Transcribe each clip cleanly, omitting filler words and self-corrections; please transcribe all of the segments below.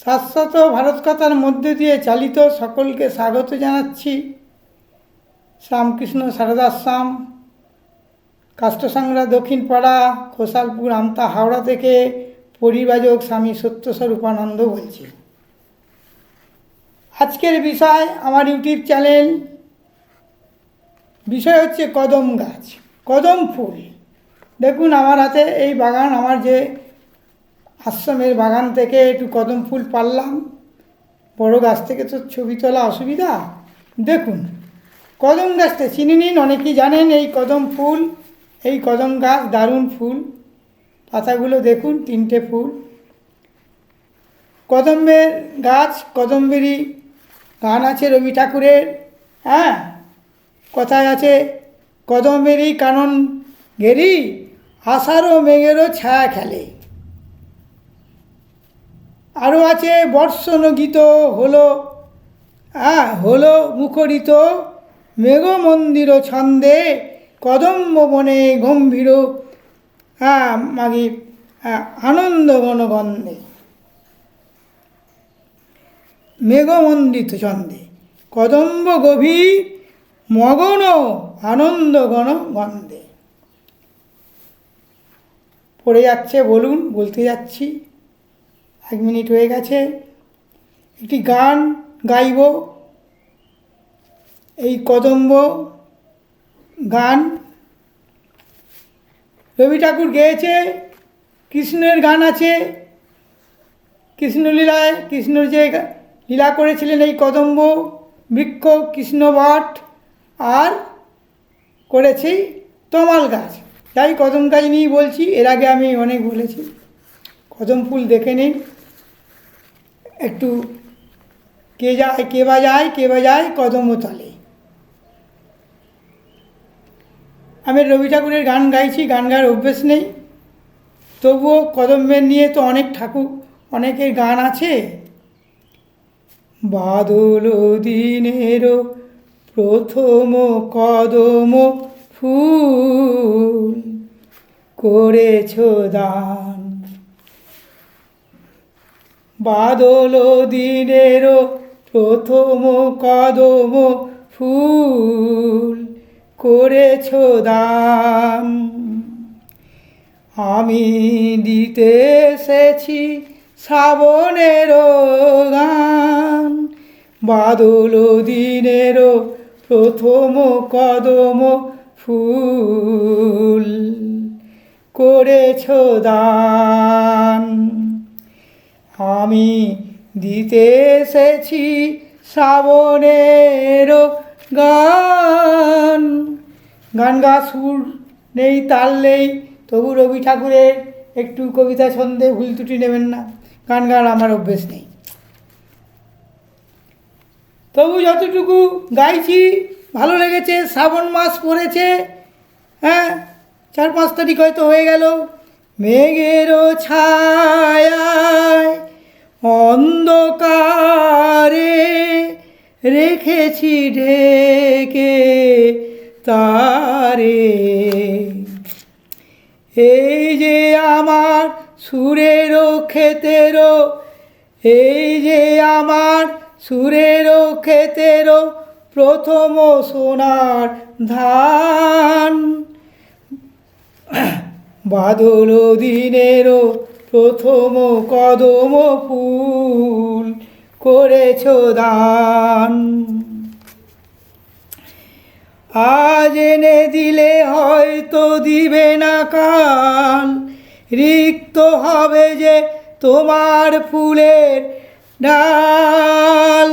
শাশ্বত ভারতকথার মধ্যে দিয়ে চালিত সকলকে স্বাগত জানাচ্ছি। শ্যামকৃষ্ণ সারদাশ্যাম, কাষ্টসাংরা দক্ষিণপাড়া, খোসালপুর, আমতা, হাওড়া থেকে পরিব্রাজক স্বামী সত্যস্বরূপানন্দ বলছি। আজকের বিষয় আমার ইউটিউব চ্যানেল, বিষয় হচ্ছে কদম গাছ, কদম ফুল। দেখুন আমার হাতে এই বাগান, আমার যে আশ্রমের বাগান থেকে একটু কদম ফুল পারলাম। বড় গাছ থেকে তো ছবি তোলা অসুবিধা। দেখুন কদম গাছটা চিনে নিন, অনেকেই জানেন এই কদম ফুল, এই কদম গাছ দারুণ ফুল। পাতাগুলো দেখুন, তিনটে ফুল। কদম্বের গাছ, কদম্বেরই গান আছে রবি ঠাকুরের। হ্যাঁ, কথায় আছে, কদম্বেরই কানন ঘেরি আষাঢ় মেঘেরও ছায়া খেলে। আরও আছে, বর্ষণ গীত হলো হলো মুখরিত মেঘমন্দির ছন্দে, কদম্ব বনে গম্ভীর মাগি আনন্দ গণগন্ধে। মেঘমন্ডিত ছন্দে কদম্ব গভীর মগন আনন্দ গণগন্ধে। পড়ে যাচ্ছে, বলুন, বলতে যাচ্ছি, 1 মিনিট হয়ে গেছে। একটি গান গাইব, এই কদম্ব গান রবি ঠাকুর গেয়েছে। কৃষ্ণের গান আছে, কৃষ্ণলীলায় কৃষ্ণ যে লীলা করেছিলেন এই কদম্ব বৃক্ষ, কৃষ্ণবট, আর করেছি তমাল গাছ। তাই কদম গাছ নিয়েই বলছি, এর আগে আমি অনেক বলেছি। কদম ফুল দেখে নিন একটু, কে বাজায় কদম তলে। আমি রবি ঠাকুরের গান গাইছি, গান গাওয়ার অভ্যেস নেই, তবুও কদম্বের নিয়ে তো অনেকের গান আছে। বাদল দিনের প্রথম কদম ফুল করেছ দান। বাদল দিনের প্রথম কদম ফুল করেছ দান। আমি দিতে এসেছি শ্রাবণের গান। বাদল দিনের প্রথম কদম ফুল করেছ দান। আমি দিতে এসেছি শ্রাবণের গান। গান গা সুর নেই, তাল নেই, তবু রবি ঠাকুরের একটু কবিতা ছন্দে ভুল ত্রুটি নেবেন না। গান গাওয়ার আমার অভ্যেস নেই, তবু যতটুকু গাইছি ভালো লেগেছে। শ্রাবণ মাস পড়েছে, 4-5 তারিখ হয়তো হয়ে গেল। মেঘেরও ছায়ায় অন্ধকারে রেখেছি ঢেকে তারে। এই যে আমার সুরেরও ক্ষেতেরও, এই যে আমার সুরেরও ক্ষেতেরও প্রথম সোনার ধান। বাদল দিনেরও প্রথম কদম ফুল করেছ দান। আজ এনে দিলে হয়তো দিবে না কাল, রিক্ত হবে যে তোমার ফুলের ডাল।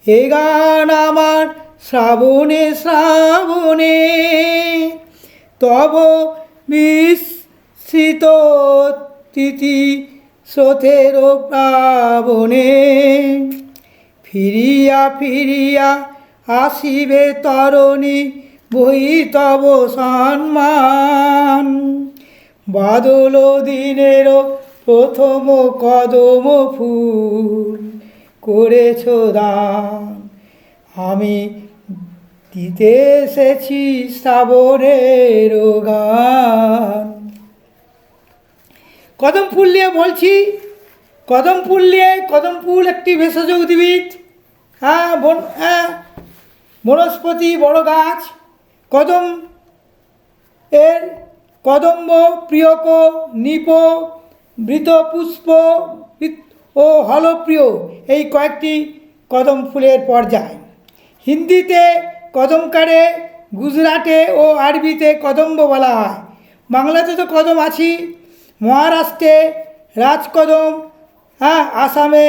এ গান আমার শ্রাবণে শ্রাবণে তব বিস্মৃত তিথি স্রোতের প্লাবনে। ফিরিয়া ফিরিয়া আসিবে তরণী বহি তব সম্মান। বাদল দিনের প্রথম কদম ফুল করেছ দান। আমি দিতে এসেছি শ্রাবণের গান। কদম ফুল নিয়ে বলছি, কদম ফুল নিয়ে, কদম ফুল একটি ভেষজ উদ্ভিদ, বনস্পতি, বড় গাছ। কদম এর কদম্ব, প্রিয়ক, নিপ, বৃতপুষ্প ও হলপ্রিয় এই কয়েকটি কদম ফুলের পর্যায়। হিন্দিতে কদমকারে, গুজরাটে ও আরবিতে কদম্ব বলা হয়। বাংলাতে তো কদম আছেই, মহারাষ্ট্রে রাজকদম, আসামে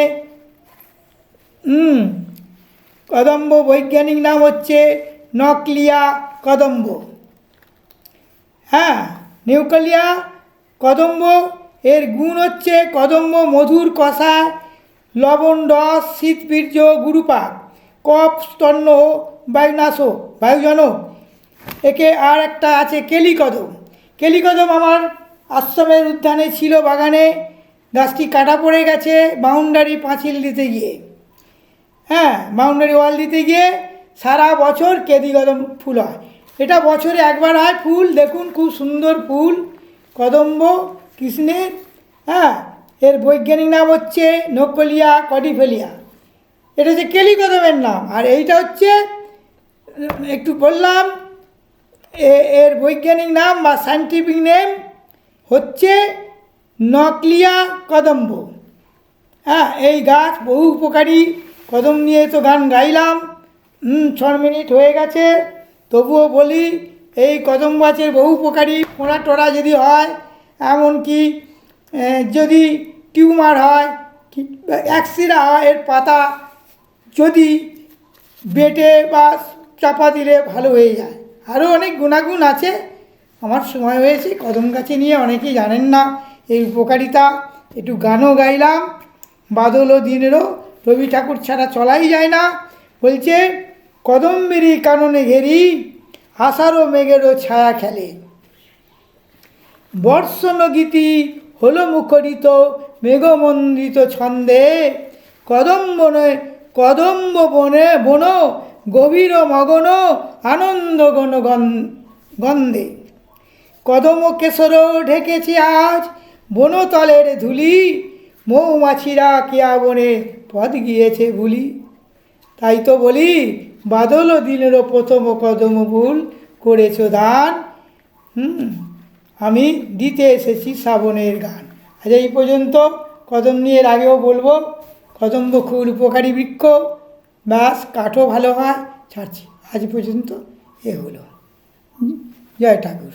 কদম্ব বৈজ্ঞানিক নাম হচ্ছে নকলিয়া কদম্ব। নিউক্লিয়া কদম্ব এর গুণ হচ্ছে কদম্ব মধুর কষা, লবণ রস, শীতবীর্য, গুরুপাক, কফ, স্তন্য, বায়ুজনক। একে আর একটা আছে কেলিকদম। কেলিকদম আমার আশ্রমের উদ্যানে ছিল, বাগানে। গাছটি কাটা পড়ে গেছে বাউন্ডারি পাঁচিল দিতে গিয়ে, বাউন্ডারি ওয়াল দিতে গিয়ে সারা বছর কেলিকদম ফুল হয়। এটা বছরে একবার হয় ফুল, দেখুন খুব সুন্দর ফুল কদম্ব কৃষ্ণের। এর বৈজ্ঞানিক নাম হচ্ছে নকলিয়া কর্ডিফেলিয়া। এটা হচ্ছে কেলিকদমের নাম। আর এইটা হচ্ছে একটু বললাম, এর বৈজ্ঞানিক নাম বা সায়েন্টিফিক নেম হচ্ছে নকলিয়া কদম্ব। এই গাছ বহু উপকারী। কদম নিয়ে তো গান গাইলাম, 6 মিনিট হয়ে গেছে, তবুও বলি এই কদম গাছের বহু উপকারী। ফোঁড়া টোড়া যদি হয়, এমনকি যদি টিউমার হয়, অ্যাক্সিরা হয়, এর পাতা যদি বেটে বা চাপা দিলে ভালো হয়ে যায়। আরও অনেক গুণাগুণ আছে। আমার সময় হয়েছে, কদম গাছে নিয়ে অনেকেই জানেন না এই উপকারিতা। একটু গানও গাইলাম, বাদল ও দিনেরও, রবি ঠাকুর ছাড়া চলাই যায় না। বলছে কদম্বেরই কাননে ঘেরি, আষাঢ় মেঘেরও ছায়া খেলে, বর্ষণ গীতি হলো মুখরিত, মেঘমন্ডিত ছন্দে, কদম্ব বনে বন গভীর মগন, আনন্দ গন্ধে। কদম কেশর ঢেকেছে আজ বনতলের ধুলি, মৌমাছিরা কেয়া বনে পথ গিয়েছে ভুলি। তাই তো বলি বাদল দিনেরও প্রথম কদম ফুল করেছ দান, আমি দিতে এসেছি শ্রাবণের গান। আজ এই পর্যন্ত। কদম নিয়ে এর আগেও বলবো, কদম্ব খুব উপকারী বৃক্ষ, ব্যাস কাঠও ভালো হয়, ছাড়ছি। আজ পর্যন্ত এ হলো। জয় ঠাকুর।